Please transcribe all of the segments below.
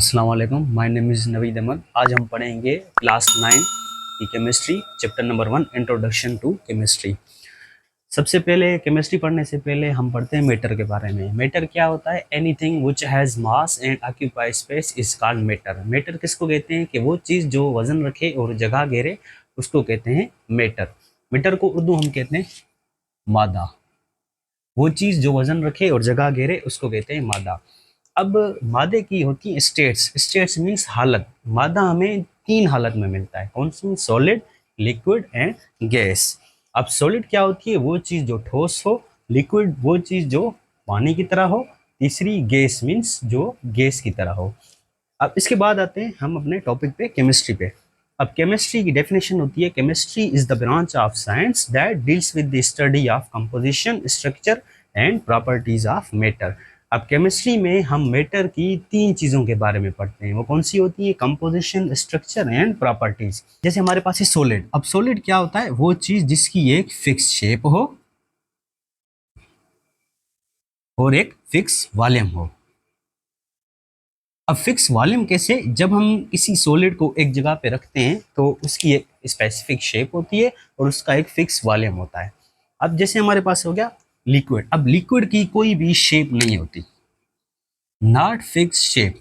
अस्सलाम वालेकुम, my name is Naveed Ahmed. आज हम पढ़ेंगे क्लास 9 की chemistry, chapter number 1, introduction to chemistry. सबसे पहले केमिस्ट्री पढ़ने से पहले हम पढ़ते हैं मैटर के बारे में। मैटर क्या होता है? Anything which has mass and occupy space is called matter. Matter किसको कहते हैं? कि वो चीज़ जो वजन रखे और जगह घेरे उसको कहते हैं मैटर। मैटर को उर्दू हम कहते हैं मादा। वो चीज़ जो वजन रखे और जगह घेरे उसको कहते हैं मादा। अब मादे की होती है स्टेट्स। स्टेट्स मीन्स हालत। मादा हमें 3 हालत में मिलता है। कौन सी? Solid, liquid and gas. अब सॉलिड क्या होती है? वो चीज़ जो ठोस हो। लिक्विड वो चीज़ जो पानी की तरह हो। तीसरी गैस मीन्स जो गैस की तरह हो। अब इसके बाद आते हैं हम अपने टॉपिक पे, केमिस्ट्री पे। अब केमिस्ट्री की डेफिनेशन होती है, chemistry is the branch of science that deals with the study of composition, structure and properties of matter. अब केमिस्ट्री में हम मैटर की 3 चीज़ों के बारे में पढ़ते हैं। वो कौन सी होती है? Composition, structure and properties. जैसे हमारे पास है सॉलिड। अब सॉलिड क्या होता है? वो चीज़ जिसकी एक फिक्स शेप हो और एक फिक्स वॉल्यूम हो। अब फिक्स वॉल्यूम कैसे? जब हम किसी सॉलिड को एक जगह पे रखते हैं तो उसकी एक स्पेसिफिक शेप होती है और उसका एक फिक्स वॉल्यूम होता है। अब जैसे हमारे पास हो गया लिक्विड। अब लिक्विड की कोई भी शेप नहीं होती, नॉट फिक्स शेप।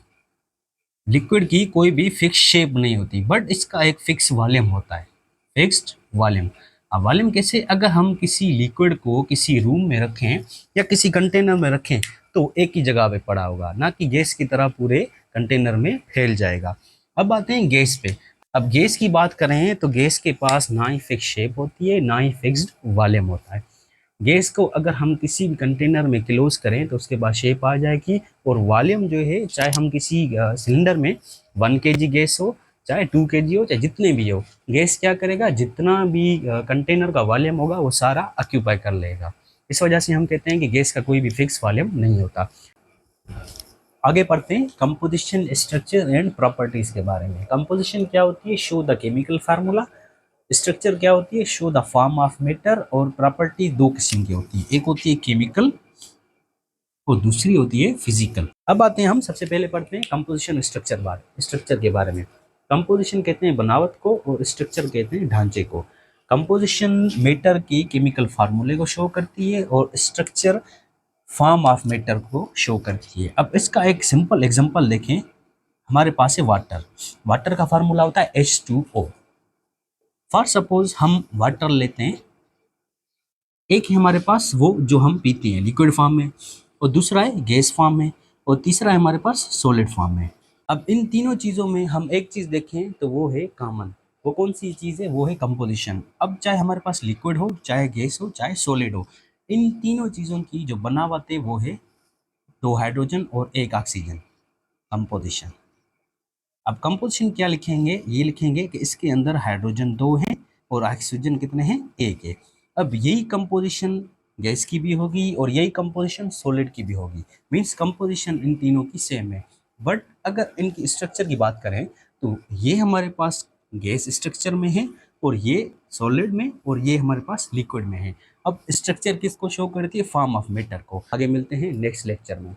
लिक्विड की कोई भी फिक्स शेप नहीं होती, बट इसका एक फिक्स वॉल्यूम होता है, फिक्स्ड वॉल्यूम। अब वॉल्यूम कैसे? अगर हम किसी लिक्विड को किसी रूम में रखें या किसी कंटेनर में रखें तो एक ही जगह पे पड़ा होगा, ना कि गैस की तरह पूरे कंटेनर में फैल जाएगा। अब आते हैं गैस पे। अब गैस की बात करें तो गैस के पास ना ही फिक्स शेप होती है, ना ही फिक्स्ड वॉल्यूम होता है। गैस को अगर हम किसी भी कंटेनर में क्लोज करें तो उसके बाद शेप आ जाएगी। और वॉल्यूम जो है, चाहे हम किसी सिलेंडर में 1 kg गैस हो, चाहे 2 kg हो, चाहे जितने भी हो, गैस क्या करेगा? जितना भी कंटेनर का वॉल्यूम होगा वो सारा ऑक्यूपाई कर लेगा। इस वजह से हम कहते हैं कि गैस का कोई भी फिक्स वॉल्यूम नहीं होता। आगे पढ़ते हैं कंपोजिशन, स्ट्रक्चर एंड प्रॉपर्टीज के बारे में। कंपोजिशन क्या होती है? Show the chemical formula. Structure क्या होती है? Show the form of matter. और प्रॉपर्टी 2 किस्म की होती है, एक होती है केमिकल और दूसरी होती है फिजिकल। अब आते हैं, हम सबसे पहले पढ़ते हैं कंपोजिशन स्ट्रक्चर के बारे में। कंपोजिशन कहते हैं बनावट को और स्ट्रक्चर कहते हैं ढांचे को। कंपोजिशन मैटर की केमिकल फार्मूले को शो करती है और स्ट्रक्चर फॉर्म ऑफ मैटर को शो करती है। अब इसका एक सिंपल एग्जांपल देखें। हमारे पास है वाटर। वाटर का फार्मूला होता है H2O। फॉर सपोज हम वाटर लेते हैं, एक है हमारे पास वो जो हम पीते हैं लिक्विड फॉर्म में, और दूसरा है गैस फॉर्म में, और तीसरा है हमारे पास सॉलिड फॉर्म में। अब इन तीनों चीज़ों में हम एक चीज़ देखें तो वो है कॉमन। वो कौन सी चीज़ है? वो है कंपोजिशन। अब चाहे हमारे पास लिक्विड हो, चाहे गैस हो, चाहे सॉलिड हो, इन तीनों चीज़ों की जो बनावट है वो है 2 हाइड्रोजन और 1 ऑक्सीजन, कंपोजिशन। अब कंपोजिशन क्या लिखेंगे? ये लिखेंगे कि इसके अंदर हाइड्रोजन 2 हैं और ऑक्सीजन कितने हैं? 1 है। अब यही कंपोजिशन गैस की भी होगी और यही कंपोजिशन सॉलिड की भी होगी। मीन्स कंपोजिशन इन तीनों की सेम है। बट अगर इनकी स्ट्रक्चर की बात करें तो ये हमारे पास गैस स्ट्रक्चर में है और ये सॉलिड में, और ये हमारे पास लिक्विड में है। अब स्ट्रक्चर किसको शो करती है? फॉर्म ऑफ मैटर को। आगे मिलते हैं नेक्स्ट लेक्चर में।